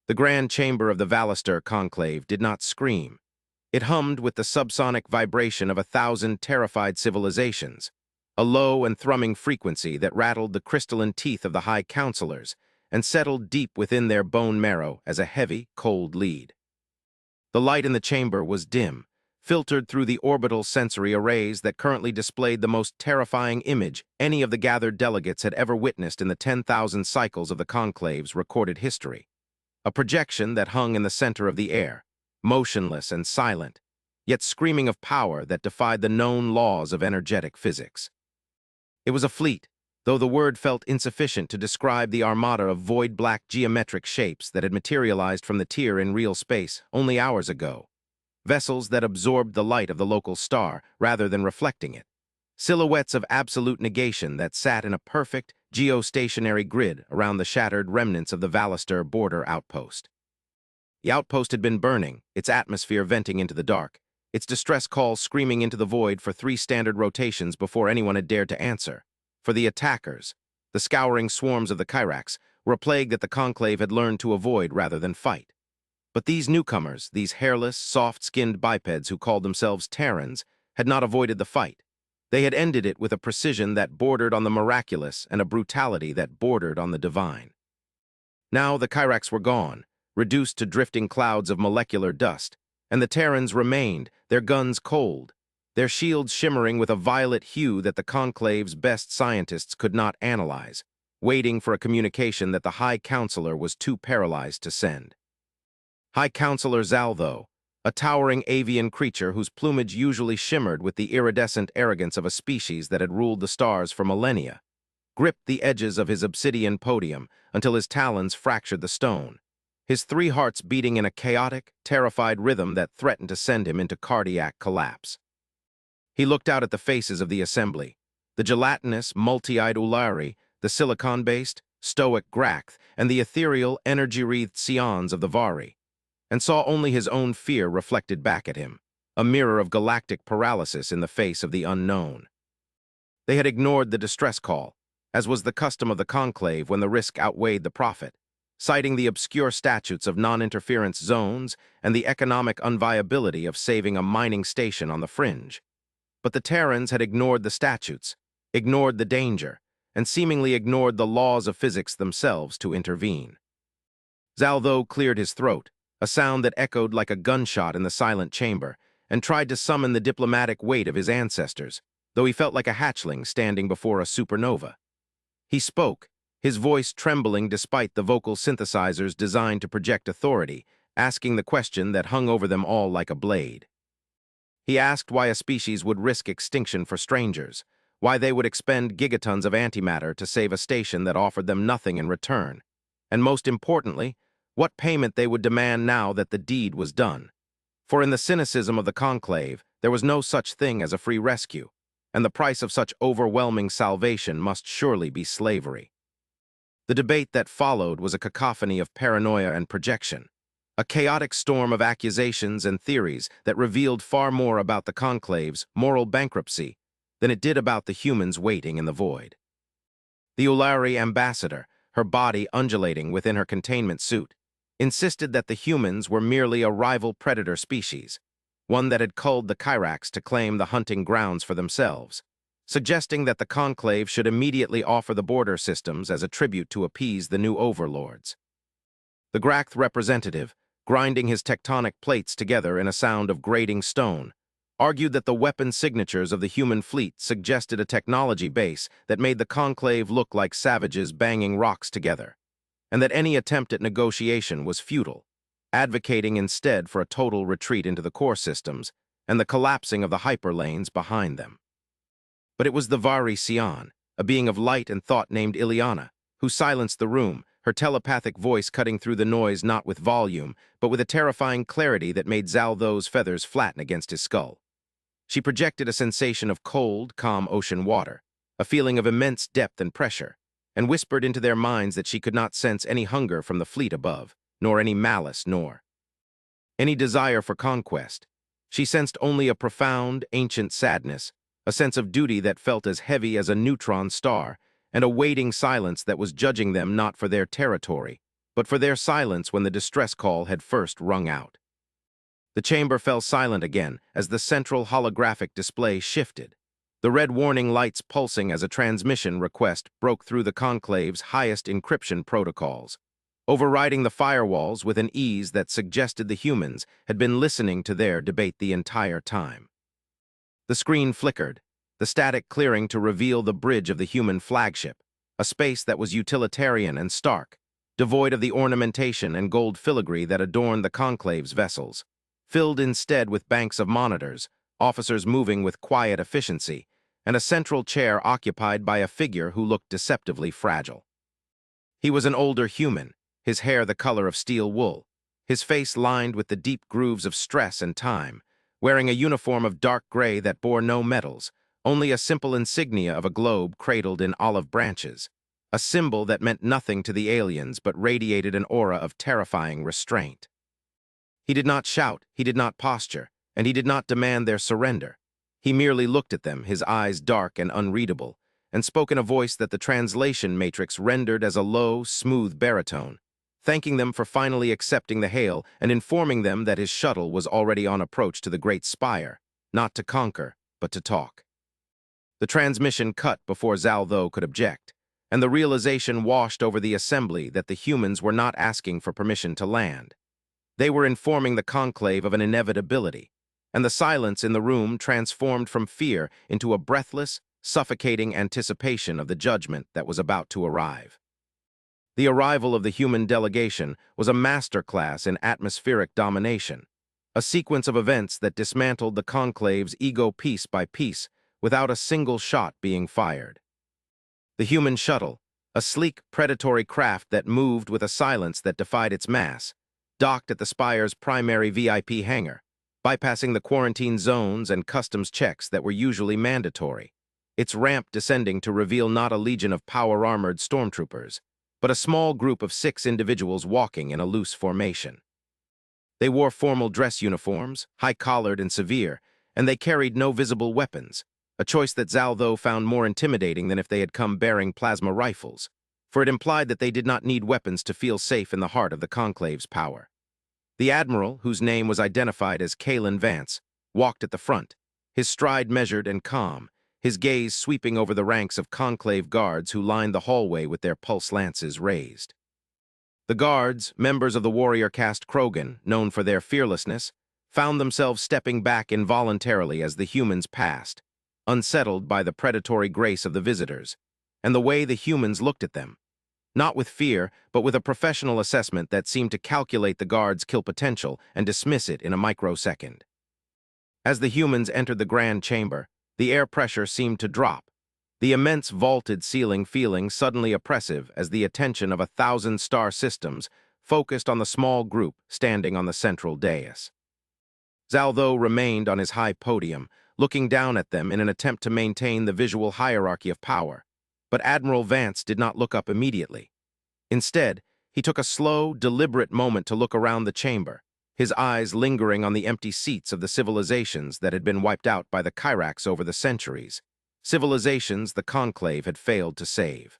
The grand chamber of the Vallister conclave did not scream. It hummed with the subsonic vibration of 1,000 terrified civilizations, a low and thrumming frequency that rattled the crystalline teeth of the High Counselors and settled deep within their bone marrow as a heavy, cold lead. The light in the chamber was dim, filtered through the orbital sensory arrays that currently displayed the most terrifying image any of the gathered delegates had ever witnessed in the 10,000 cycles of the conclave's recorded history. A projection that hung in the center of the air, motionless and silent, yet screaming of power that defied the known laws of energetic physics. It was a fleet, though the word felt insufficient to describe the armada of void-black geometric shapes that had materialized from the tier in real space only hours ago. Vessels that absorbed the light of the local star rather than reflecting it. Silhouettes of absolute negation that sat in a perfect, geostationary grid around the shattered remnants of the Vallister border outpost. The outpost had been burning, its atmosphere venting into the dark, its distress calls screaming into the void for 3 standard rotations before anyone had dared to answer. For the attackers, the scouring swarms of the Kyrax, were a plague that the conclave had learned to avoid rather than fight. But these newcomers, these hairless, soft-skinned bipeds who called themselves Terrans, had not avoided the fight. They had ended it with a precision that bordered on the miraculous and a brutality that bordered on the divine. Now the Kyrax were gone, reduced to drifting clouds of molecular dust, and the Terrans remained, their guns cold, their shields shimmering with a violet hue that the conclave's best scientists could not analyze, waiting for a communication that the High Counselor was too paralyzed to send. High Counselor Zaltho, a towering avian creature whose plumage usually shimmered with the iridescent arrogance of a species that had ruled the stars for millennia, gripped the edges of his obsidian podium until his talons fractured the stone, his 3 hearts beating in a chaotic, terrified rhythm that threatened to send him into cardiac collapse. He looked out at the faces of the assembly, the gelatinous, multi-eyed Ulari, the silicon-based, stoic Grath, and the ethereal, energy-wreathed Sions of the Vari, and saw only his own fear reflected back at him, a mirror of galactic paralysis in the face of the unknown. They had ignored the distress call, as was the custom of the conclave when the risk outweighed the profit, citing the obscure statutes of non-interference zones and the economic unviability of saving a mining station on the fringe. But the Terrans had ignored the statutes, ignored the danger, and seemingly ignored the laws of physics themselves to intervene. Zaltho cleared his throat, a sound that echoed like a gunshot in the silent chamber, and tried to summon the diplomatic weight of his ancestors, though he felt like a hatchling standing before a supernova. He spoke, his voice trembling despite the vocal synthesizers designed to project authority, asking the question that hung over them all like a blade. He asked why a species would risk extinction for strangers, why they would expend gigatons of antimatter to save a station that offered them nothing in return, and most importantly, what payment they would demand now that the deed was done. For in the cynicism of the conclave, there was no such thing as a free rescue, and the price of such overwhelming salvation must surely be slavery. The debate that followed was a cacophony of paranoia and projection, a chaotic storm of accusations and theories that revealed far more about the conclave's moral bankruptcy than it did about the humans waiting in the void. The Ulari ambassador, her body undulating within her containment suit, insisted that the humans were merely a rival predator species, one that had culled the Kyrax to claim the hunting grounds for themselves, suggesting that the conclave should immediately offer the border systems as a tribute to appease the new overlords. The Grath representative, grinding his tectonic plates together in a sound of grating stone, argued that the weapon signatures of the human fleet suggested a technology base that made the conclave look like savages banging rocks together, and that any attempt at negotiation was futile, advocating instead for a total retreat into the core systems and the collapsing of the hyperlanes behind them. But it was the Vari Sion, a being of light and thought named Ileana, who silenced the room, her telepathic voice cutting through the noise not with volume, but with a terrifying clarity that made Zaltho's feathers flatten against his skull. She projected a sensation of cold, calm ocean water, a feeling of immense depth and pressure, and whispered into their minds that she could not sense any hunger from the fleet above, nor any malice, nor any desire for conquest. She sensed only a profound, ancient sadness, a sense of duty that felt as heavy as a neutron star, and a waiting silence that was judging them not for their territory, but for their silence when the distress call had first rung out. The chamber fell silent again as the central holographic display shifted, the red warning lights pulsing as a transmission request broke through the conclave's highest encryption protocols, overriding the firewalls with an ease that suggested the humans had been listening to their debate the entire time. The screen flickered, the static clearing to reveal the bridge of the human flagship, a space that was utilitarian and stark, devoid of the ornamentation and gold filigree that adorned the conclave's vessels, filled instead with banks of monitors, officers moving with quiet efficiency, and a central chair occupied by a figure who looked deceptively fragile. He was an older human, his hair the color of steel wool, his face lined with the deep grooves of stress and time, wearing a uniform of dark gray that bore no medals, only a simple insignia of a globe cradled in olive branches, a symbol that meant nothing to the aliens but radiated an aura of terrifying restraint. He did not shout, he did not posture, and he did not demand their surrender. He merely looked at them, his eyes dark and unreadable, and spoke in a voice that the translation matrix rendered as a low, smooth baritone, thanking them for finally accepting the hail and informing them that his shuttle was already on approach to the Great Spire, not to conquer, but to talk. The transmission cut before Zaltho could object, and the realization washed over the assembly that the humans were not asking for permission to land. They were informing the conclave of an inevitability, and the silence in the room transformed from fear into a breathless, suffocating anticipation of the judgment that was about to arrive. The arrival of the human delegation was a masterclass in atmospheric domination, a sequence of events that dismantled the conclave's ego piece by piece without a single shot being fired. The human shuttle, a sleek, predatory craft that moved with a silence that defied its mass, docked at the Spire's primary VIP hangar, bypassing the quarantine zones and customs checks that were usually mandatory, its ramp descending to reveal not a legion of power-armored stormtroopers, but a small group of 6 individuals walking in a loose formation. They wore formal dress uniforms, high-collared and severe, and they carried no visible weapons, a choice that Zaltho found more intimidating than if they had come bearing plasma rifles, for it implied that they did not need weapons to feel safe in the heart of the conclave's power. The admiral, whose name was identified as Kalen Vance, walked at the front, his stride measured and calm, his gaze sweeping over the ranks of conclave guards who lined the hallway with their pulse lances raised. The guards, members of the warrior caste Krogan, known for their fearlessness, found themselves stepping back involuntarily as the humans passed, unsettled by the predatory grace of the visitors, and the way the humans looked at them, not with fear, but with a professional assessment that seemed to calculate the guards' kill potential and dismiss it in a microsecond. As the humans entered the grand chamber, the air pressure seemed to drop, the immense vaulted ceiling feeling suddenly oppressive as the attention of 1,000 star systems focused on the small group standing on the central dais. Zaltho remained on his high podium, looking down at them in an attempt to maintain the visual hierarchy of power, but Admiral Vance did not look up immediately. Instead, he took a slow, deliberate moment to look around the chamber, his eyes lingering on the empty seats of the civilizations that had been wiped out by the Kyrax over the centuries, civilizations the Conclave had failed to save.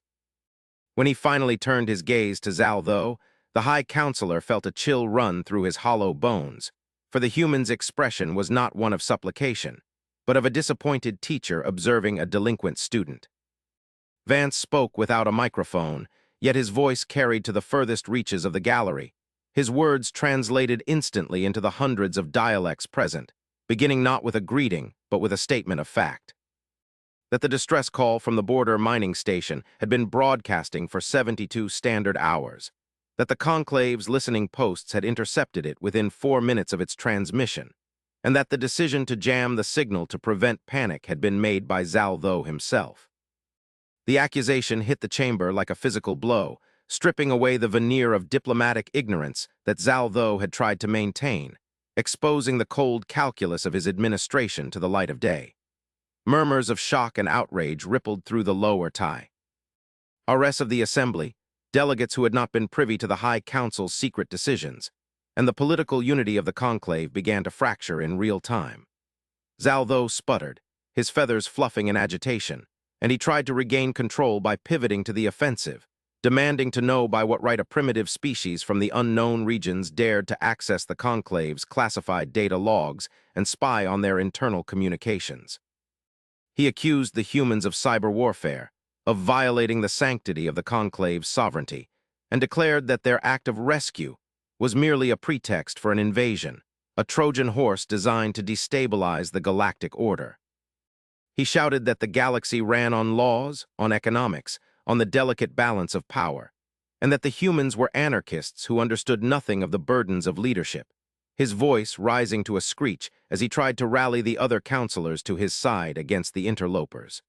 When he finally turned his gaze to Zaltho, the High Counselor felt a chill run through his hollow bones, for the human's expression was not one of supplication, but of a disappointed teacher observing a delinquent student. Vance spoke without a microphone, yet his voice carried to the furthest reaches of the gallery. His words translated instantly into the hundreds of dialects present, beginning not with a greeting, but with a statement of fact. That the distress call from the border mining station had been broadcasting for 72 standard hours. That the Conclave's listening posts had intercepted it within 4 minutes of its transmission, and that the decision to jam the signal to prevent panic had been made by Zaltho himself. The accusation hit the chamber like a physical blow, stripping away the veneer of diplomatic ignorance that Zaltho had tried to maintain, exposing the cold calculus of his administration to the light of day. Murmurs of shock and outrage rippled through the lower tie. Arrests of the assembly, delegates who had not been privy to the High Council's secret decisions, and the political unity of the conclave began to fracture in real time. Zaltho sputtered, his feathers fluffing in agitation, and he tried to regain control by pivoting to the offensive, demanding to know by what right a primitive species from the unknown regions dared to access the Conclave's classified data logs and spy on their internal communications. He accused the humans of cyber warfare, of violating the sanctity of the Conclave's sovereignty, and declared that their act of rescue was merely a pretext for an invasion, a Trojan horse designed to destabilize the galactic order. He shouted that the galaxy ran on laws, on economics, on the delicate balance of power, and that the humans were anarchists who understood nothing of the burdens of leadership, his voice rising to a screech as he tried to rally the other counselors to his side against the interlopers.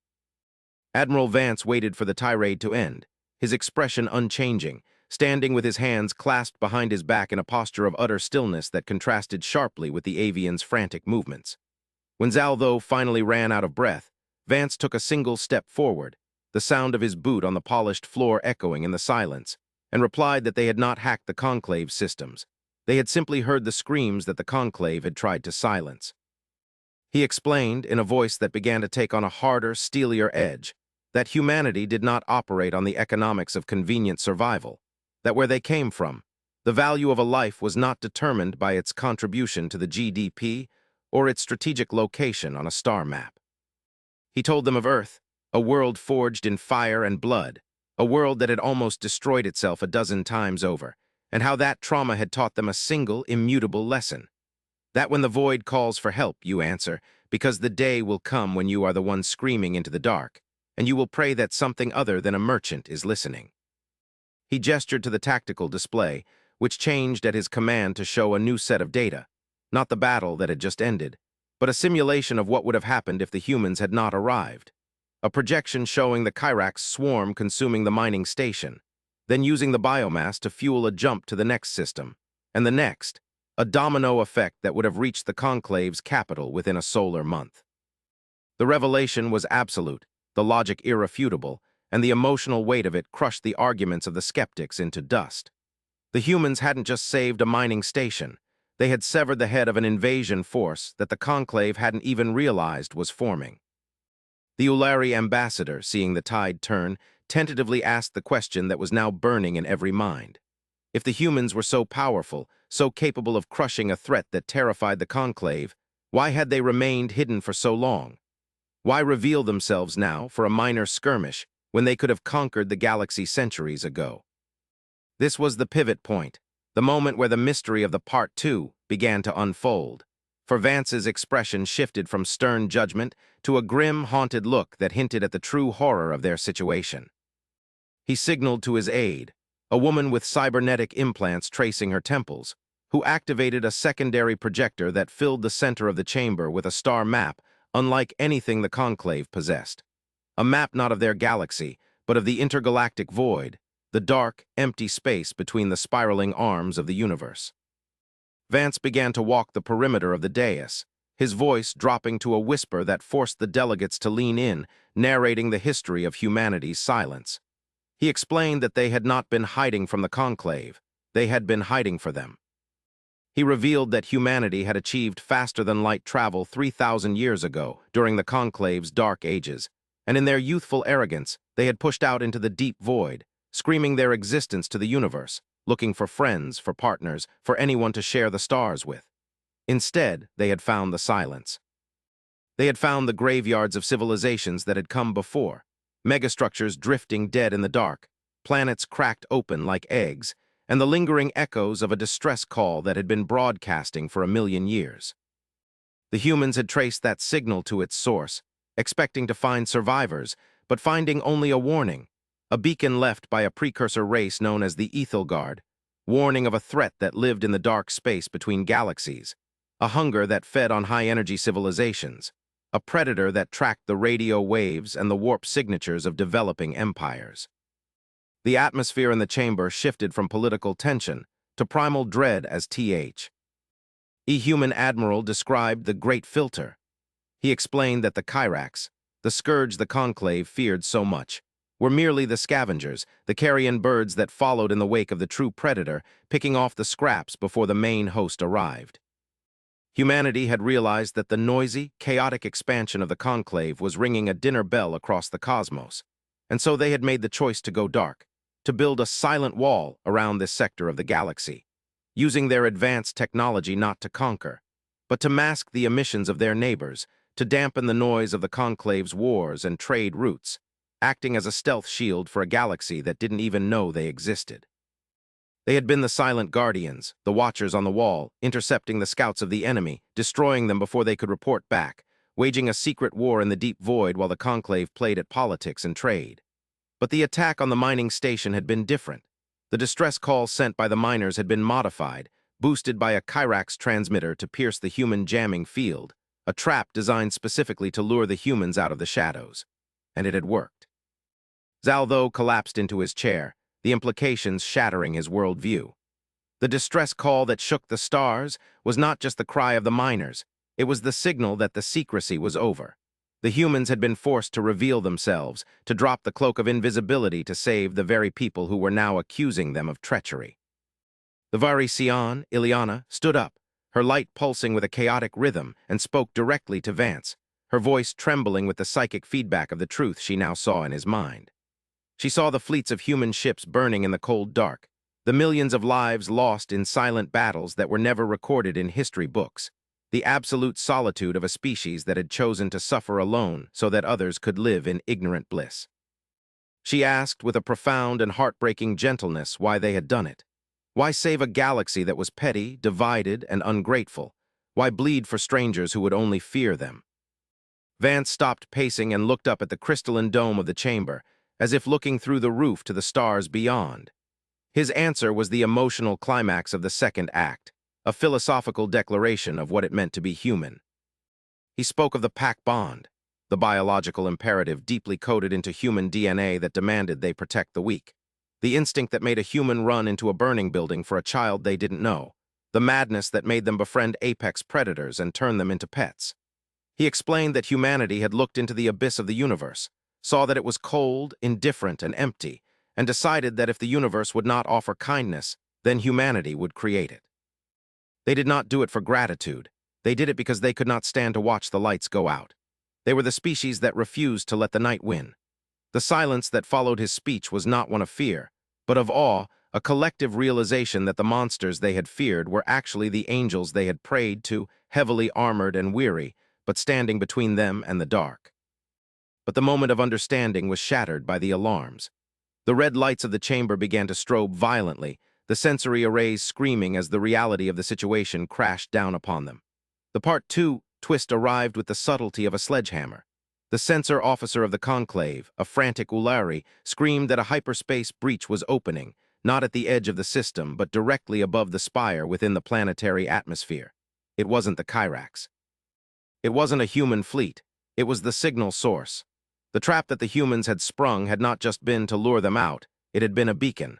Admiral Vance waited for the tirade to end, his expression unchanging, standing with his hands clasped behind his back in a posture of utter stillness that contrasted sharply with the avian's frantic movements. When Zaltho finally ran out of breath, Vance took a single step forward, the sound of his boot on the polished floor echoing in the silence, and replied that they had not hacked the Conclave's systems. They had simply heard the screams that the Conclave had tried to silence. He explained, in a voice that began to take on a harder, steelier edge, that humanity did not operate on the economics of convenient survival, that where they came from, the value of a life was not determined by its contribution to the GDP or its strategic location on a star map. He told them of Earth, a world forged in fire and blood, a world that had almost destroyed itself a dozen times over, and how that trauma had taught them a single, immutable lesson. That when the void calls for help, you answer, because the day will come when you are the one screaming into the dark, and you will pray that something other than a merchant is listening. He gestured to the tactical display, which changed at his command to show a new set of data, not the battle that had just ended, but a simulation of what would have happened if the humans had not arrived. A projection showing the Kyrax swarm consuming the mining station, then using the biomass to fuel a jump to the next system, and the next, a domino effect that would have reached the Conclave's capital within a solar month. The revelation was absolute, the logic irrefutable, and the emotional weight of it crushed the arguments of the skeptics into dust. The humans hadn't just saved a mining station, they had severed the head of an invasion force that the Conclave hadn't even realized was forming. The Ulari ambassador, seeing the tide turn, tentatively asked the question that was now burning in every mind. If the humans were so powerful, so capable of crushing a threat that terrified the Conclave, why had they remained hidden for so long? Why reveal themselves now for a minor skirmish when they could have conquered the galaxy centuries ago? This was the pivot point, the moment where the mystery of the Part 2 began to unfold. For Vance's expression shifted from stern judgment to a grim, haunted look that hinted at the true horror of their situation. He signaled to his aide, a woman with cybernetic implants tracing her temples, who activated a secondary projector that filled the center of the chamber with a star map unlike anything the Conclave possessed. A map not of their galaxy, but of the intergalactic void, the dark, empty space between the spiraling arms of the universe. Vance began to walk the perimeter of the dais, his voice dropping to a whisper that forced the delegates to lean in, narrating the history of humanity's silence. He explained that they had not been hiding from the Conclave, they had been hiding for them. He revealed that humanity had achieved faster-than-light travel 3,000 years ago during the Conclave's dark ages, and in their youthful arrogance, they had pushed out into the deep void, screaming their existence to the universe, looking for friends, for partners, for anyone to share the stars with. Instead, they had found the silence. They had found the graveyards of civilizations that had come before, megastructures drifting dead in the dark, planets cracked open like eggs, and the lingering echoes of a distress call that had been broadcasting for 1,000,000 years. The humans had traced that signal to its source, expecting to find survivors, but finding only a warning, a beacon left by a precursor race known as the Ethelgard, warning of a threat that lived in the dark space between galaxies, a hunger that fed on high-energy civilizations, a predator that tracked the radio waves and the warp signatures of developing empires. The atmosphere in the chamber shifted from political tension to primal dread as A human admiral described the Great Filter. He explained that the Kyrax, the scourge the Conclave feared so much, were merely the scavengers, the carrion birds that followed in the wake of the true predator, picking off the scraps before the main host arrived. Humanity had realized that the noisy, chaotic expansion of the Conclave was ringing a dinner bell across the cosmos, and so they had made the choice to go dark, to build a silent wall around this sector of the galaxy, using their advanced technology not to conquer, but to mask the emissions of their neighbors, to dampen the noise of the Conclave's wars and trade routes, acting as a stealth shield for a galaxy that didn't even know they existed. They had been the silent guardians, the watchers on the wall, intercepting the scouts of the enemy, destroying them before they could report back, waging a secret war in the deep void while the Conclave played at politics and trade. But the attack on the mining station had been different. The distress call sent by the miners had been modified, boosted by a Kyrax transmitter to pierce the human jamming field, a trap designed specifically to lure the humans out of the shadows. And it had worked. Zaltho collapsed into his chair, the implications shattering his worldview. The distress call that shook the stars was not just the cry of the miners, it was the signal that the secrecy was over. The humans had been forced to reveal themselves, to drop the cloak of invisibility to save the very people who were now accusing them of treachery. The Varisian, Ileana, stood up, her light pulsing with a chaotic rhythm, and spoke directly to Vance, her voice trembling with the psychic feedback of the truth she now saw in his mind. She saw the fleets of human ships burning in the cold dark, the millions of lives lost in silent battles that were never recorded in history books, the absolute solitude of a species that had chosen to suffer alone so that others could live in ignorant bliss. She asked with a profound and heartbreaking gentleness why they had done it. Why save a galaxy that was petty, divided, and ungrateful? Why bleed for strangers who would only fear them? Vance stopped pacing and looked up at the crystalline dome of the chamber, as if looking through the roof to the stars beyond. His answer was the emotional climax of the second act, a philosophical declaration of what it meant to be human. He spoke of the pack bond, the biological imperative deeply coded into human DNA that demanded they protect the weak, the instinct that made a human run into a burning building for a child they didn't know, the madness that made them befriend apex predators and turn them into pets. He explained that humanity had looked into the abyss of the universe, saw that it was cold, indifferent, and empty, and decided that if the universe would not offer kindness, then humanity would create it. They did not do it for gratitude. They did it because they could not stand to watch the lights go out. They were the species that refused to let the night win. The silence that followed his speech was not one of fear, but of awe, a collective realization that the monsters they had feared were actually the angels they had prayed to, heavily armored and weary, but standing between them and the dark. But the moment of understanding was shattered by the alarms. The red lights of the chamber began to strobe violently, the sensory arrays screaming as the reality of the situation crashed down upon them. The Part 2 twist arrived with the subtlety of a sledgehammer. The censor officer of the Conclave, a frantic Ulari, screamed that a hyperspace breach was opening, not at the edge of the system, but directly above the spire within the planetary atmosphere. It wasn't the Kyrax. It wasn't a human fleet. It was the signal source. The trap that the humans had sprung had not just been to lure them out, it had been a beacon.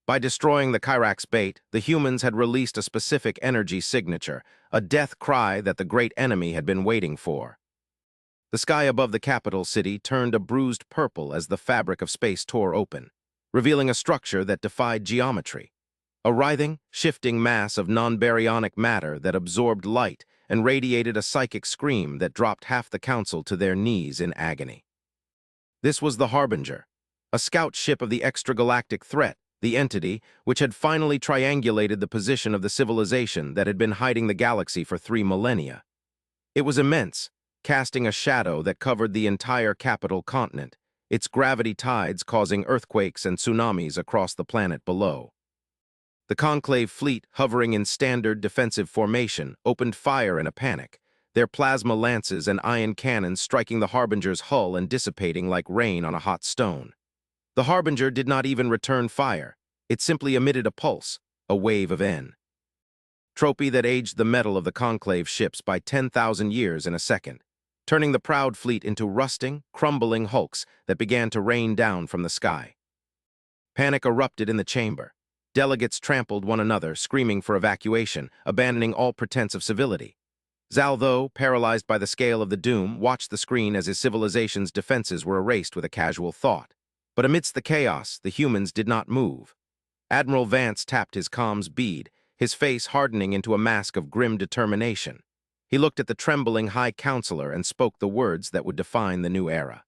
By destroying the Kyrax bait, the humans had released a specific energy signature, a death cry that the great enemy had been waiting for. The sky above the capital city turned a bruised purple as the fabric of space tore open, revealing a structure that defied geometry. A writhing, shifting mass of non-baryonic matter that absorbed light and radiated a psychic scream that dropped half the council to their knees in agony. This was the Harbinger, a scout ship of the extragalactic threat, the entity which had finally triangulated the position of the civilization that had been hiding the galaxy for 3 millennia. It was immense, casting a shadow that covered the entire capital continent, its gravity tides causing earthquakes and tsunamis across the planet below. The Conclave fleet, hovering in standard defensive formation, opened fire in a panic, their plasma lances and ion cannons striking the Harbinger's hull and dissipating like rain on a hot stone. The Harbinger did not even return fire. It simply emitted a pulse, a wave of entropy that aged the metal of the Conclave ships by 10,000 years in a second, turning the proud fleet into rusting, crumbling hulks that began to rain down from the sky. Panic erupted in the chamber. Delegates trampled one another, screaming for evacuation, abandoning all pretense of civility. Zaltho, paralyzed by the scale of the doom, watched the screen as his civilization's defenses were erased with a casual thought. But amidst the chaos, the humans did not move. Admiral Vance tapped his comms bead, his face hardening into a mask of grim determination. He looked at the trembling High Counselor and spoke the words that would define the new era.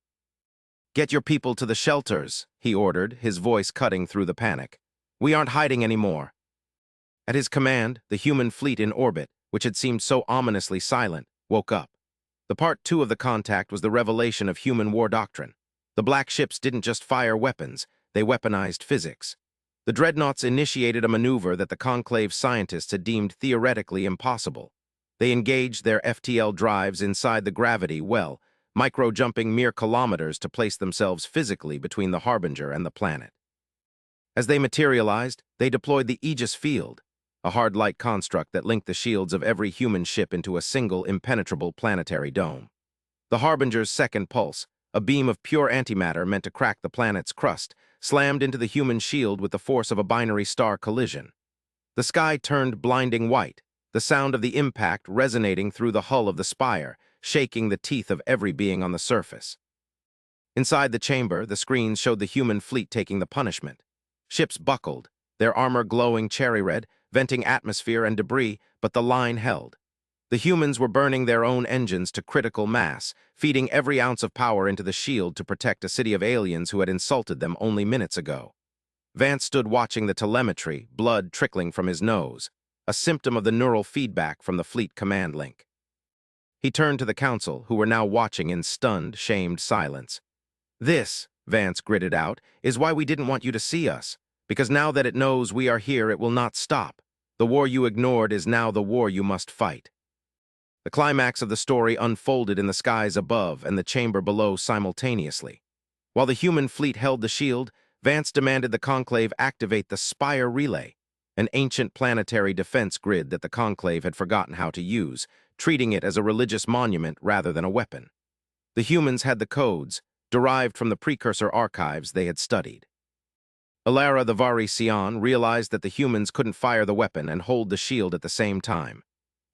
"Get your people to the shelters," he ordered, his voice cutting through the panic. "We aren't hiding anymore." At his command, the human fleet in orbit, which had seemed so ominously silent, woke up. The part two of the contact was the revelation of human war doctrine. The black ships didn't just fire weapons, they weaponized physics. The dreadnoughts initiated a maneuver that the Conclave scientists had deemed theoretically impossible. They engaged their FTL drives inside the gravity well, micro-jumping mere kilometers to place themselves physically between the Harbinger and the planet. As they materialized, they deployed the Aegis Field, a hard light construct that linked the shields of every human ship into a single, impenetrable planetary dome. The Harbinger's second pulse, a beam of pure antimatter meant to crack the planet's crust, slammed into the human shield with the force of a binary star collision. The sky turned blinding white, the sound of the impact resonating through the hull of the spire, shaking the teeth of every being on the surface. Inside the chamber, the screens showed the human fleet taking the punishment. Ships buckled, their armor glowing cherry red, venting atmosphere and debris, but the line held. The humans were burning their own engines to critical mass, feeding every ounce of power into the shield to protect a city of aliens who had insulted them only minutes ago. Vance stood watching the telemetry, blood trickling from his nose, a symptom of the neural feedback from the fleet command link. He turned to the council, who were now watching in stunned, shamed silence. "This," Vance gritted out, "is why we didn't want you to see us. Because now that it knows we are here, it will not stop. The war you ignored is now the war you must fight." The climax of the story unfolded in the skies above and the chamber below simultaneously. While the human fleet held the shield, Vance demanded the Conclave activate the Spire Relay, an ancient planetary defense grid that the Conclave had forgotten how to use, treating it as a religious monument rather than a weapon. The humans had the codes, derived from the precursor archives they had studied. Alara the Vari Sion realized that the humans couldn't fire the weapon and hold the shield at the same time.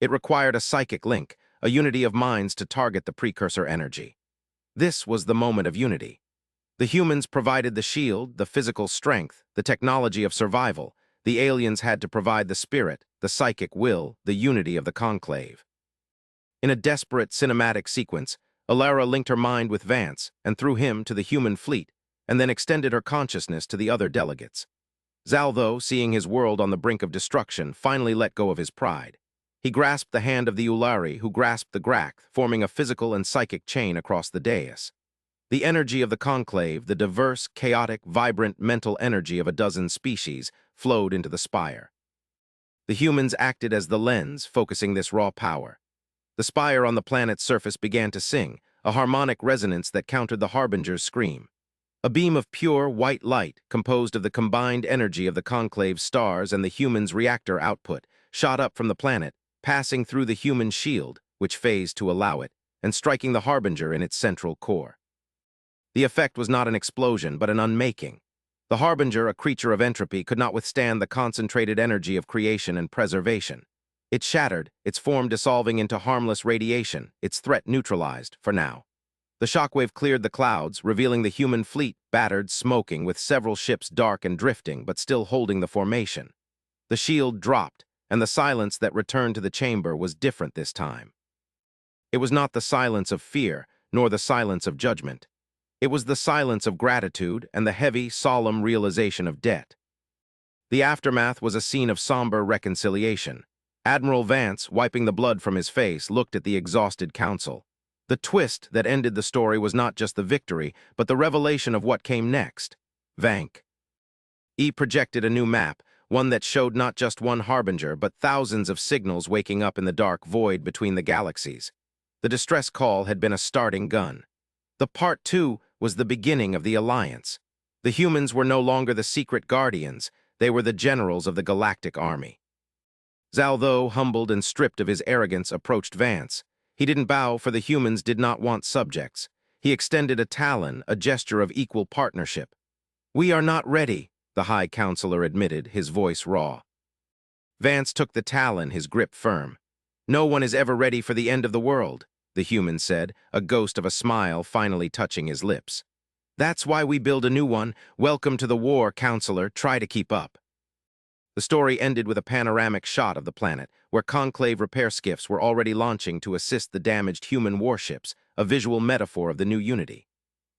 It required a psychic link, a unity of minds to target the precursor energy. This was the moment of unity. The humans provided the shield, the physical strength, the technology of survival. The aliens had to provide the spirit, the psychic will, the unity of the Conclave. In a desperate cinematic sequence, Alara linked her mind with Vance and through him to the human fleet, and then extended her consciousness to the other delegates. Zaltho, seeing his world on the brink of destruction, finally let go of his pride. He grasped the hand of the Ulari, who grasped the Grakth, forming a physical and psychic chain across the dais. The energy of the Conclave, the diverse, chaotic, vibrant mental energy of a dozen species, flowed into the spire. The humans acted as the lens, focusing this raw power. The spire on the planet's surface began to sing, a harmonic resonance that countered the Harbinger's scream. A beam of pure, white light, composed of the combined energy of the Conclave's stars and the human's reactor output, shot up from the planet, passing through the human shield, which phased to allow it, and striking the Harbinger in its central core. The effect was not an explosion, but an unmaking. The Harbinger, a creature of entropy, could not withstand the concentrated energy of creation and preservation. It shattered, its form dissolving into harmless radiation, its threat neutralized, for now. The shockwave cleared the clouds, revealing the human fleet, battered, smoking, with several ships dark and drifting, but still holding the formation. The shield dropped, and the silence that returned to the chamber was different this time. It was not the silence of fear, nor the silence of judgment. It was the silence of gratitude and the heavy, solemn realization of debt. The aftermath was a scene of somber reconciliation. Admiral Vance, wiping the blood from his face, looked at the exhausted council. The twist that ended the story was not just the victory, but the revelation of what came next. Vank. He projected a new map, one that showed not just one Harbinger, but thousands of signals waking up in the dark void between the galaxies. The distress call had been a starting gun. The Part 2 was the beginning of the Alliance. The humans were no longer the secret guardians, they were the generals of the Galactic Army. Zaltho, humbled and stripped of his arrogance, approached Vance. He didn't bow, for the humans did not want subjects. He extended a talon, a gesture of equal partnership. "We are not ready," the High Counselor admitted, his voice raw. Vance took the talon, his grip firm. "No one is ever ready for the end of the world," the human said, a ghost of a smile finally touching his lips. "That's why we build a new one. Welcome to the war, Counselor. Try to keep up." The story ended with a panoramic shot of the planet, where Conclave repair skiffs were already launching to assist the damaged human warships, a visual metaphor of the new unity.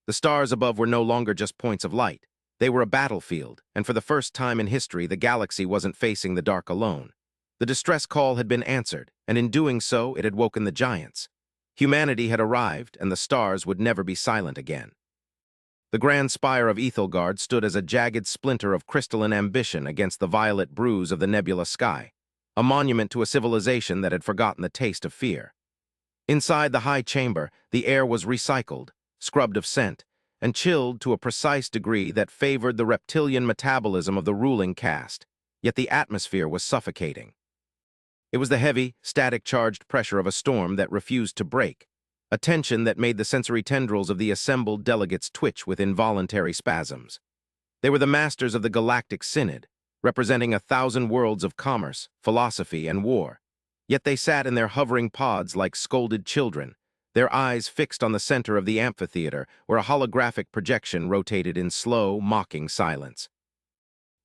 The stars above were no longer just points of light. They were a battlefield, and for the first time in history, the galaxy wasn't facing the dark alone. The distress call had been answered, and in doing so, it had woken the giants. Humanity had arrived, and the stars would never be silent again. The grand spire of Ethelgard stood as a jagged splinter of crystalline ambition against the violet bruise of the nebulous sky, a monument to a civilization that had forgotten the taste of fear. Inside the high chamber, the air was recycled, scrubbed of scent, and chilled to a precise degree that favored the reptilian metabolism of the ruling caste, yet the atmosphere was suffocating. It was the heavy, static-charged pressure of a storm that refused to break, a tension that made the sensory tendrils of the assembled delegates twitch with involuntary spasms. They were the masters of the Galactic Synod, representing 1,000 worlds of commerce, philosophy, and war. Yet they sat in their hovering pods like scolded children, their eyes fixed on the center of the amphitheater where a holographic projection rotated in slow, mocking silence.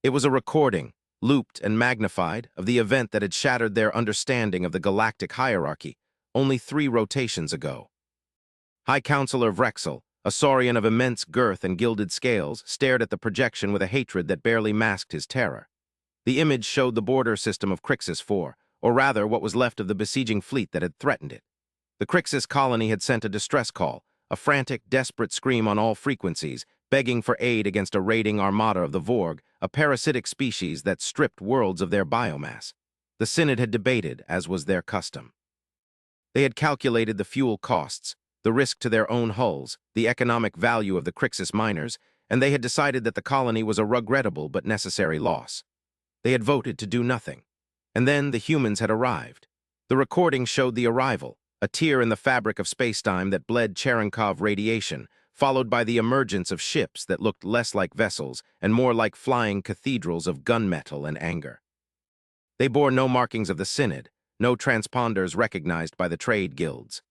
It was a recording, looped and magnified, of the event that had shattered their understanding of the galactic hierarchy only 3 rotations ago. High Counselor Vrexel, a saurian of immense girth and gilded scales, stared at the projection with a hatred that barely masked his terror. The image showed the border system of Crixus 4, or rather what was left of the besieging fleet that had threatened it. The Crixus colony had sent a distress call, a frantic, desperate scream on all frequencies, begging for aid against a raiding armada of the Vorg, a parasitic species that stripped worlds of their biomass. The Synod had debated, as was their custom. They had calculated the fuel costs, the risk to their own hulls, the economic value of the Crixus miners, and they had decided that the colony was a regrettable but necessary loss. They had voted to do nothing. And then the humans had arrived. The recording showed the arrival, a tear in the fabric of spacetime that bled Cherenkov radiation, followed by the emergence of ships that looked less like vessels and more like flying cathedrals of gunmetal and anger. They bore no markings of the Synod, no transponders recognized by the trade guilds.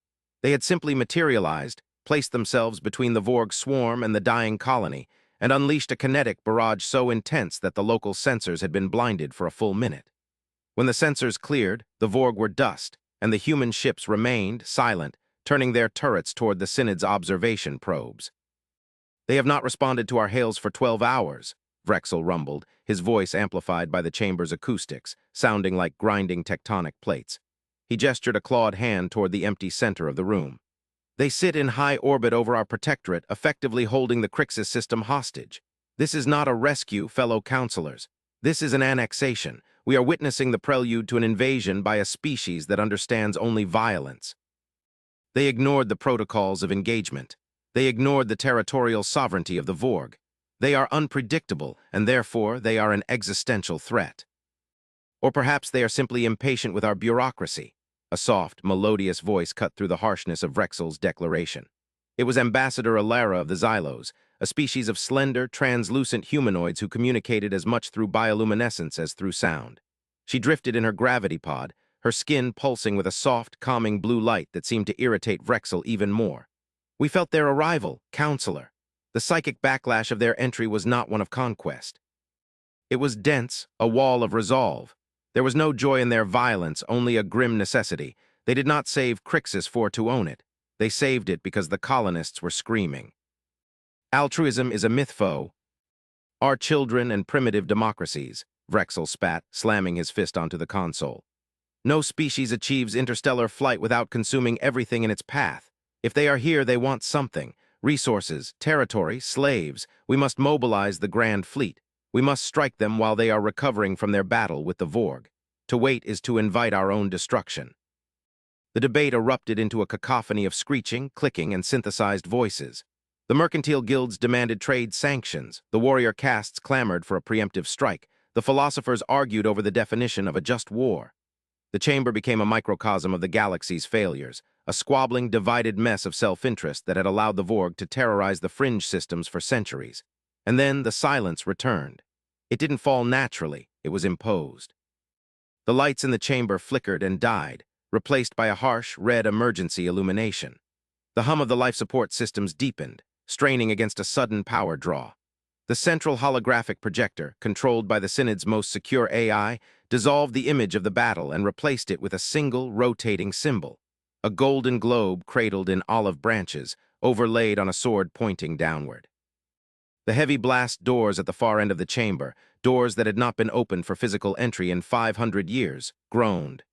They had simply materialized, placed themselves between the Vorg swarm and the dying colony, and unleashed a kinetic barrage so intense that the local sensors had been blinded for a full minute. When the sensors cleared, the Vorg were dust, and the human ships remained, silent, turning their turrets toward the Synod's observation probes. "They have not responded to our hails for 12 hours, Vrexel rumbled, his voice amplified by the chamber's acoustics, sounding like grinding tectonic plates. He gestured a clawed hand toward the empty center of the room. "They sit in high orbit over our protectorate, effectively holding the Crixus system hostage. This is not a rescue, fellow counselors. This is an annexation. We are witnessing the prelude to an invasion by a species that understands only violence." They ignored the protocols of engagement. They ignored the territorial sovereignty of the Vorg. They are unpredictable, and therefore they are an existential threat. Or perhaps they are simply impatient with our bureaucracy. A soft, melodious voice cut through the harshness of Vrexel's declaration. It was Ambassador Alara of the Xylos, a species of slender, translucent humanoids who communicated as much through bioluminescence as through sound. She drifted in her gravity pod, her skin pulsing with a soft, calming blue light that seemed to irritate Vrexel even more. "We felt their arrival, Counselor. The psychic backlash of their entry was not one of conquest. It was dense, a wall of resolve. There was no joy in their violence, only a grim necessity. They did not save Crixus for to own it. They saved it because the colonists were screaming. Altruism is a myth, foe. Our children and primitive democracies," Vrexel spat, slamming his fist onto the console. "No species achieves interstellar flight without consuming everything in its path. If they are here, they want something. Resources, territory, slaves. We must mobilize the Grand Fleet. We must strike them while they are recovering from their battle with the Vorg. To wait is to invite our own destruction." The debate erupted into a cacophony of screeching, clicking, and synthesized voices. The mercantile guilds demanded trade sanctions, the warrior castes clamored for a preemptive strike, the philosophers argued over the definition of a just war. The chamber became a microcosm of the galaxy's failures, a squabbling, divided mess of self-interest that had allowed the Vorg to terrorize the fringe systems for centuries. And then the silence returned. It didn't fall naturally, it was imposed. The lights in the chamber flickered and died, replaced by a harsh, red emergency illumination. The hum of the life support systems deepened, straining against a sudden power draw. The central holographic projector, controlled by the Synod's most secure AI, dissolved the image of the battle and replaced it with a single, rotating symbol. A golden globe cradled in olive branches, overlaid on a sword pointing downward. The heavy blast doors at the far end of the chamber, doors that had not been opened for physical entry in 500 years, groaned.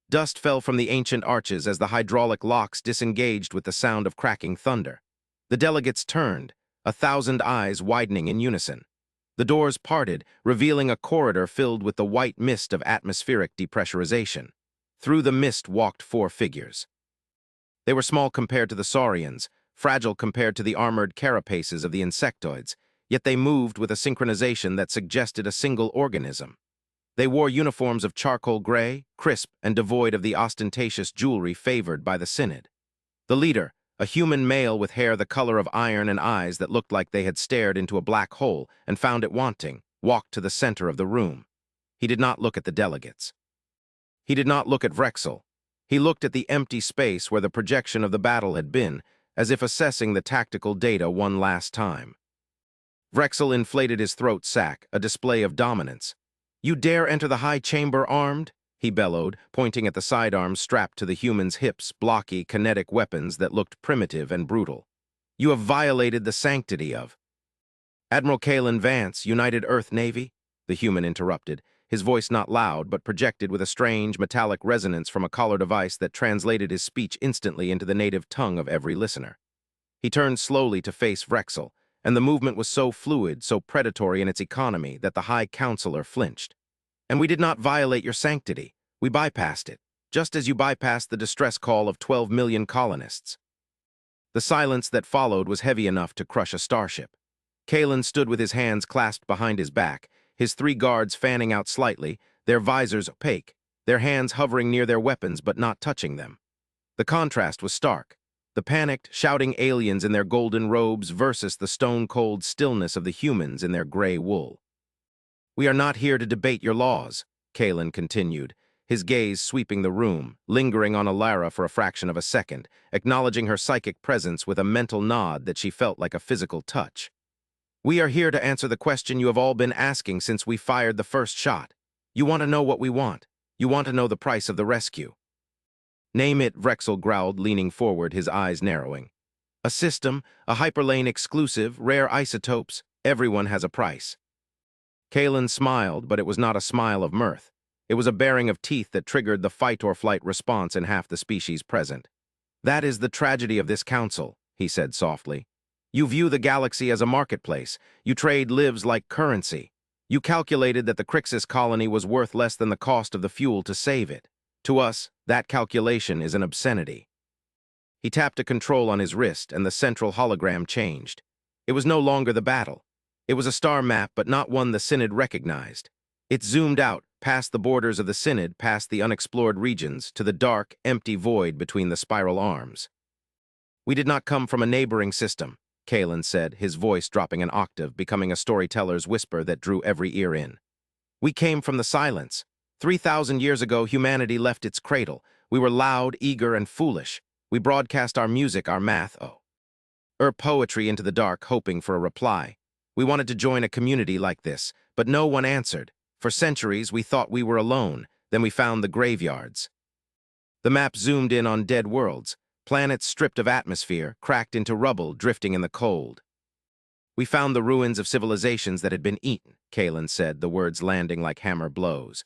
Dust fell from the ancient arches as the hydraulic locks disengaged with the sound of cracking thunder. The delegates turned, 1,000 eyes widening in unison. The doors parted, revealing a corridor filled with the white mist of atmospheric depressurization. Through the mist walked 4 figures. They were small compared to the saurians, fragile compared to the armored carapaces of the insectoids, yet they moved with a synchronization that suggested a single organism. They wore uniforms of charcoal gray, crisp, and devoid of the ostentatious jewelry favored by the Synod. The leader, a human male with hair the color of iron and eyes that looked like they had stared into a black hole and found it wanting, walked to the center of the room. He did not look at the delegates. He did not look at Vrexel. He looked at the empty space where the projection of the battle had been, as if assessing the tactical data one last time. Vrexel inflated his throat sac, a display of dominance. "You dare enter the high chamber armed?" he bellowed, pointing at the sidearms strapped to the human's hips, blocky, kinetic weapons that looked primitive and brutal. "You have violated the sanctity of—" "Admiral Kalen Vance, United Earth Navy," the human interrupted, his voice not loud but projected with a strange metallic resonance from a collar device that translated his speech instantly into the native tongue of every listener. He turned slowly to face Vrexel, and the movement was so fluid, so predatory in its economy that the High Counselor flinched. "And we did not violate your sanctity. We bypassed it, just as you bypassed the distress call of 12 million colonists." The silence that followed was heavy enough to crush a starship. Kalen stood with his hands clasped behind his back, his 3 guards fanning out slightly, their visors opaque, their hands hovering near their weapons but not touching them. The contrast was stark. The panicked, shouting aliens in their golden robes versus the stone-cold stillness of the humans in their gray wool. "We are not here to debate your laws," Kalen continued, his gaze sweeping the room, lingering on Alara for a fraction of a second, acknowledging her psychic presence with a mental nod that she felt like a physical touch. "We are here to answer the question you have all been asking since we fired the first shot. You want to know what we want. You want to know the price of the rescue." "Name it," Vrexel growled, leaning forward, his eyes narrowing. "A system, a hyperlane exclusive, rare isotopes. Everyone has a price." Kalen smiled, but it was not a smile of mirth. It was a baring of teeth that triggered the fight-or-flight response in half the species present. "That is the tragedy of this council," he said softly. "You view the galaxy as a marketplace. You trade lives like currency. You calculated that the Crixus colony was worth less than the cost of the fuel to save it. To us, that calculation is an obscenity." He tapped a control on his wrist, and the central hologram changed. It was no longer the battle. It was a star map, but not one the Synod recognized. It zoomed out, past the borders of the Synod, past the unexplored regions, to the dark, empty void between the spiral arms. "We did not come from a neighboring system," Kalen said, his voice dropping an octave, becoming a storyteller's whisper that drew every ear in. "We came from the silence. 3,000 years ago, humanity left its cradle. We were loud, eager, and foolish. We broadcast our music, our math, poetry into the dark, hoping for a reply. We wanted to join a community like this, but no one answered. For centuries, we thought we were alone. Then we found the graveyards." The map zoomed in on dead worlds, planets stripped of atmosphere, cracked into rubble, drifting in the cold. "We found the ruins of civilizations that had been eaten," Kalen said, the words landing like hammer blows.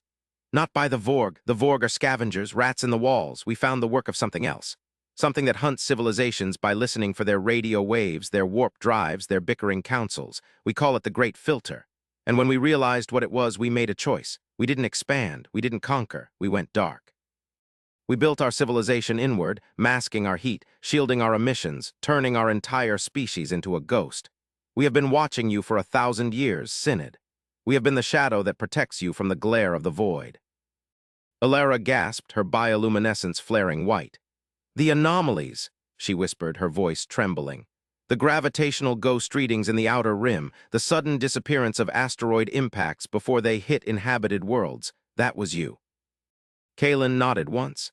"Not by the Vorg. The Vorg are scavengers, rats in the walls. We found the work of something else. Something that hunts civilizations by listening for their radio waves, their warp drives, their bickering councils. We call it the Great Filter. And when we realized what it was, we made a choice. We didn't expand. We didn't conquer. We went dark. We built our civilization inward, masking our heat, shielding our emissions, turning our entire species into a ghost. We have been watching you for 1,000 years, Synod. We have been the shadow that protects you from the glare of the void." Alara gasped, her bioluminescence flaring white. "The anomalies," she whispered, her voice trembling. "The gravitational ghost readings in the outer rim, the sudden disappearance of asteroid impacts before they hit inhabited worlds. That was you." Kalen nodded once.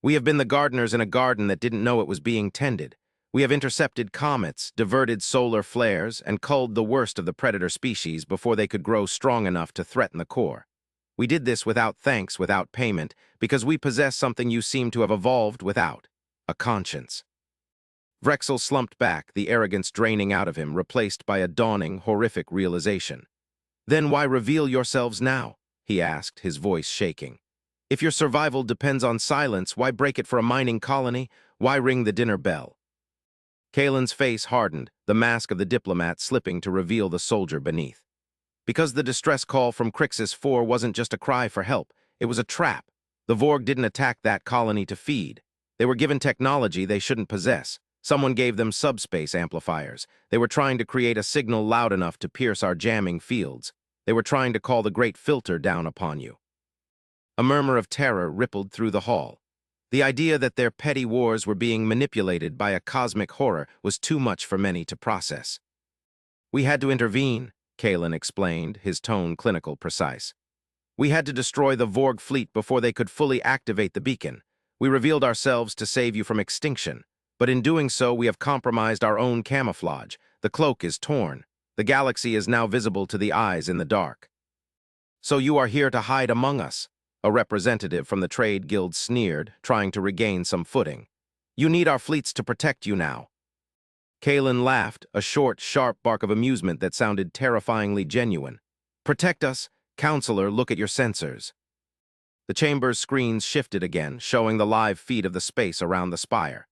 "We have been the gardeners in a garden that didn't know it was being tended. We have intercepted comets, diverted solar flares, and culled the worst of the predator species before they could grow strong enough to threaten the core. We did this without thanks, without payment, because we possess something you seem to have evolved without: a conscience." Vrexel slumped back, the arrogance draining out of him, replaced by a dawning, horrific realization. "Then why reveal yourselves now?" he asked, his voice shaking. "If your survival depends on silence, why break it for a mining colony? Why ring the dinner bell?" Kalen's face hardened, the mask of the diplomat slipping to reveal the soldier beneath. Because the distress call from Crixus 4 wasn't just a cry for help, it was a trap. The Vorg didn't attack that colony to feed. They were given technology they shouldn't possess. Someone gave them subspace amplifiers. They were trying to create a signal loud enough to pierce our jamming fields. They were trying to call the Great Filter down upon you. A murmur of terror rippled through the hall. The idea that their petty wars were being manipulated by a cosmic horror was too much for many to process. "We had to intervene," Kalen explained, his tone clinical precise. "We had to destroy the Vorg fleet before they could fully activate the beacon. We revealed ourselves to save you from extinction, but in doing so we have compromised our own camouflage. The cloak is torn. The galaxy is now visible to the eyes in the dark." "So you are here to hide among us," a representative from the trade guild sneered, trying to regain some footing. "You need our fleets to protect you now." Kalen laughed, a short, sharp bark of amusement that sounded terrifyingly genuine. "Protect us? Counselor, look at your sensors." The chamber's screens shifted again, showing the live feed of the space around the spire.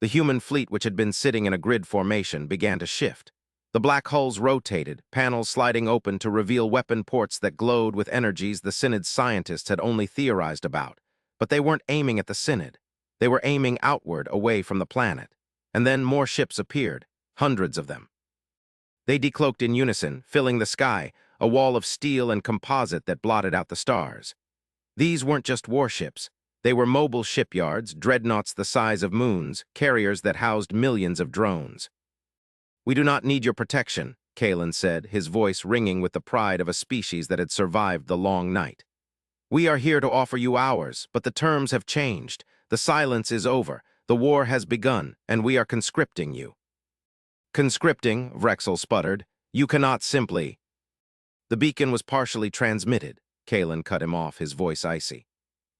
The human fleet, which had been sitting in a grid formation, began to shift. The black hulls rotated, panels sliding open to reveal weapon ports that glowed with energies the Synod's scientists had only theorized about. But they weren't aiming at the Synod. They were aiming outward, away from the planet. And then more ships appeared, hundreds of them. They decloaked in unison, filling the sky, a wall of steel and composite that blotted out the stars. These weren't just warships. They were mobile shipyards, dreadnoughts the size of moons, carriers that housed millions of drones. "We do not need your protection," Kalen said, his voice ringing with the pride of a species that had survived the long night. "We are here to offer you ours, but the terms have changed. The silence is over. The war has begun, and we are conscripting you." "Conscripting," Vrexel sputtered. "You cannot simply—" "The beacon was partially transmitted," Kalen cut him off, his voice icy.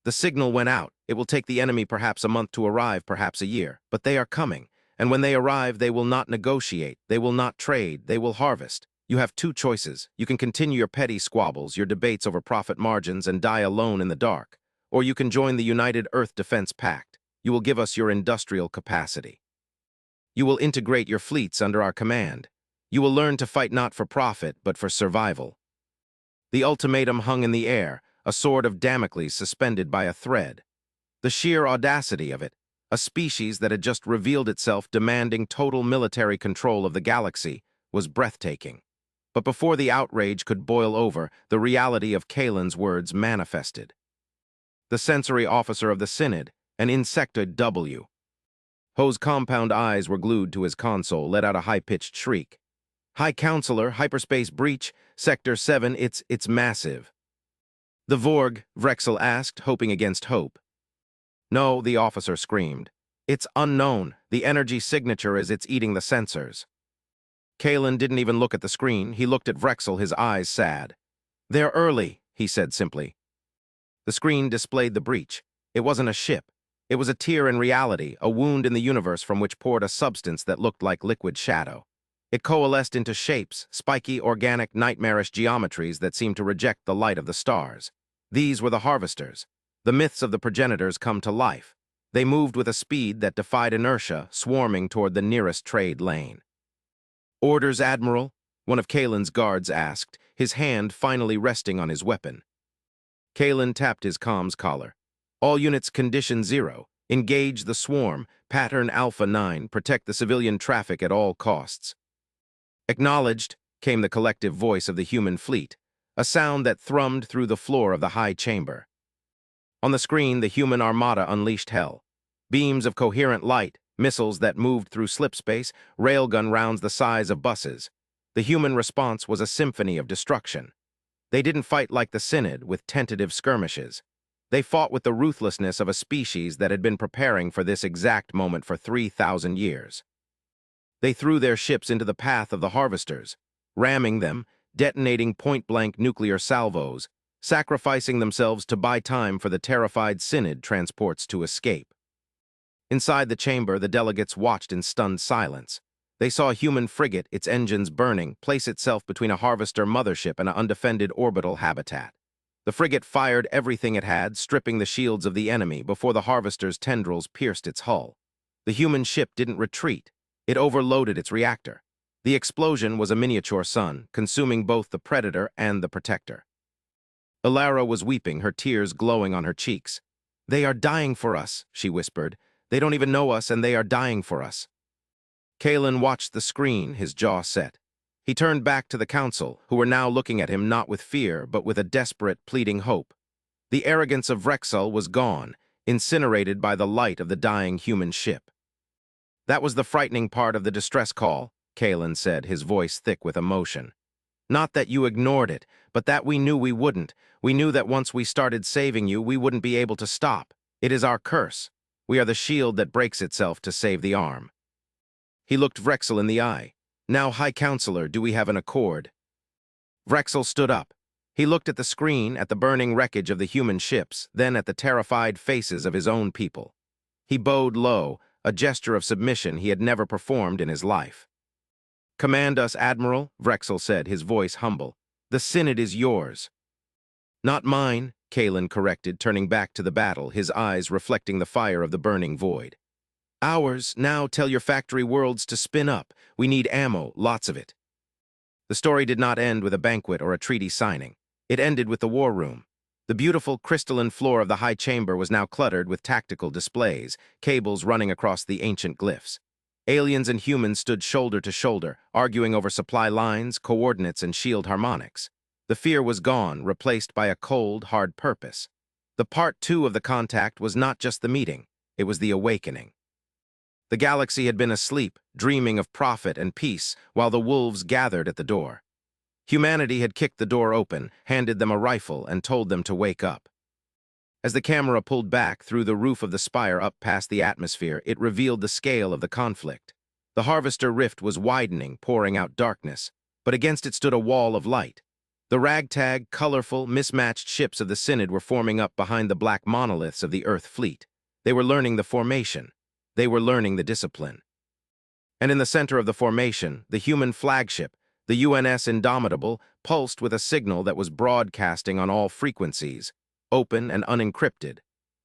"The signal went out. It will take the enemy perhaps a month to arrive, perhaps a year. But they are coming. And when they arrive, they will not negotiate, they will not trade, they will harvest. You have two choices. You can continue your petty squabbles, your debates over profit margins, and die alone in the dark. Or you can join the United Earth Defense Pact. You will give us your industrial capacity. You will integrate your fleets under our command. You will learn to fight not for profit, but for survival." The ultimatum hung in the air, a sword of Damocles suspended by a thread. The sheer audacity of it, a species that had just revealed itself demanding total military control of the galaxy, was breathtaking. But before the outrage could boil over, the reality of Kalen's words manifested. The sensory officer of the Synod, an insectoid W. Ho's compound eyes were glued to his console, let out a high-pitched shriek. "High Counselor, hyperspace breach, Sector 7, it's massive." "The Vorg?" Vrexel asked, hoping against hope. "No," the officer screamed. "It's unknown. The energy signature is it's eating the sensors." Kalen didn't even look at the screen. He looked at Vrexel, his eyes sad. "They're early," he said simply. The screen displayed the breach. It wasn't a ship. It was a tear in reality, a wound in the universe from which poured a substance that looked like liquid shadow. It coalesced into shapes, spiky, organic, nightmarish geometries that seemed to reject the light of the stars. These were the harvesters. The myths of the progenitors come to life. They moved with a speed that defied inertia, swarming toward the nearest trade lane. "Orders, Admiral?" one of Kalen's guards asked, his hand finally resting on his weapon. Kalen tapped his comms collar. "All units condition 0. Engage the swarm. Pattern Alpha 9. Protect the civilian traffic at all costs." "Acknowledged," came the collective voice of the human fleet, a sound that thrummed through the floor of the high chamber. On the screen, the human armada unleashed hell. Beams of coherent light, missiles that moved through slipspace, railgun rounds the size of buses. The human response was a symphony of destruction. They didn't fight like the Synod, with tentative skirmishes. They fought with the ruthlessness of a species that had been preparing for this exact moment for 3,000 years. They threw their ships into the path of the harvesters, ramming them, detonating point-blank nuclear salvos, sacrificing themselves to buy time for the terrified Synod transports to escape. Inside the chamber, the delegates watched in stunned silence. They saw a human frigate, its engines burning, place itself between a harvester mothership and an undefended orbital habitat. The frigate fired everything it had, stripping the shields of the enemy before the harvester's tendrils pierced its hull. The human ship didn't retreat. It overloaded its reactor. The explosion was a miniature sun, consuming both the predator and the protector. Ilara was weeping, her tears glowing on her cheeks. "They are dying for us," she whispered. "They don't even know us, and they are dying for us." Kalen watched the screen, his jaw set. He turned back to the council, who were now looking at him not with fear, but with a desperate, pleading hope. The arrogance of Vrexel was gone, incinerated by the light of the dying human ship. "That was the frightening part of the distress call," Kalen said, his voice thick with emotion. "Not that you ignored it, but that we knew we wouldn't. We knew that once we started saving you, we wouldn't be able to stop. It is our curse. We are the shield that breaks itself to save the arm." He looked Vrexel in the eye. "Now, High Counselor, do we have an accord?" Vrexel stood up. He looked at the screen, at the burning wreckage of the human ships, then at the terrified faces of his own people. He bowed low, a gesture of submission he had never performed in his life. "Command us, Admiral," Vrexel said, his voice humble. "The Synod is yours." "Not mine," Kalen corrected, turning back to the battle, his eyes reflecting the fire of the burning void. "Ours. Now tell your factory worlds to spin up. We need ammo, lots of it." The story did not end with a banquet or a treaty signing. It ended with the war room. The beautiful crystalline floor of the high chamber was now cluttered with tactical displays, cables running across the ancient glyphs. Aliens and humans stood shoulder to shoulder, arguing over supply lines, coordinates, and shield harmonics. The fear was gone, replaced by a cold, hard purpose. The part 2 of the contact was not just the meeting, it was the awakening. The galaxy had been asleep, dreaming of profit and peace, while the wolves gathered at the door. Humanity had kicked the door open, handed them a rifle, and told them to wake up. As the camera pulled back through the roof of the spire up past the atmosphere, it revealed the scale of the conflict. The Harvester Rift was widening, pouring out darkness, but against it stood a wall of light. The ragtag, colorful, mismatched ships of the Synod were forming up behind the black monoliths of the Earth fleet. They were learning the formation. They were learning the discipline. And in the center of the formation, the human flagship, the UNS Indomitable, pulsed with a signal that was broadcasting on all frequencies, open and unencrypted.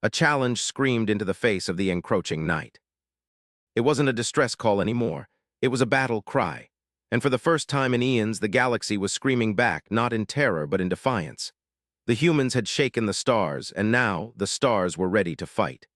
A challenge screamed into the face of the encroaching night. It wasn't a distress call anymore. It was a battle cry. And for the first time in eons, the galaxy was screaming back, not in terror, but in defiance. The humans had shaken the stars, and now the stars were ready to fight.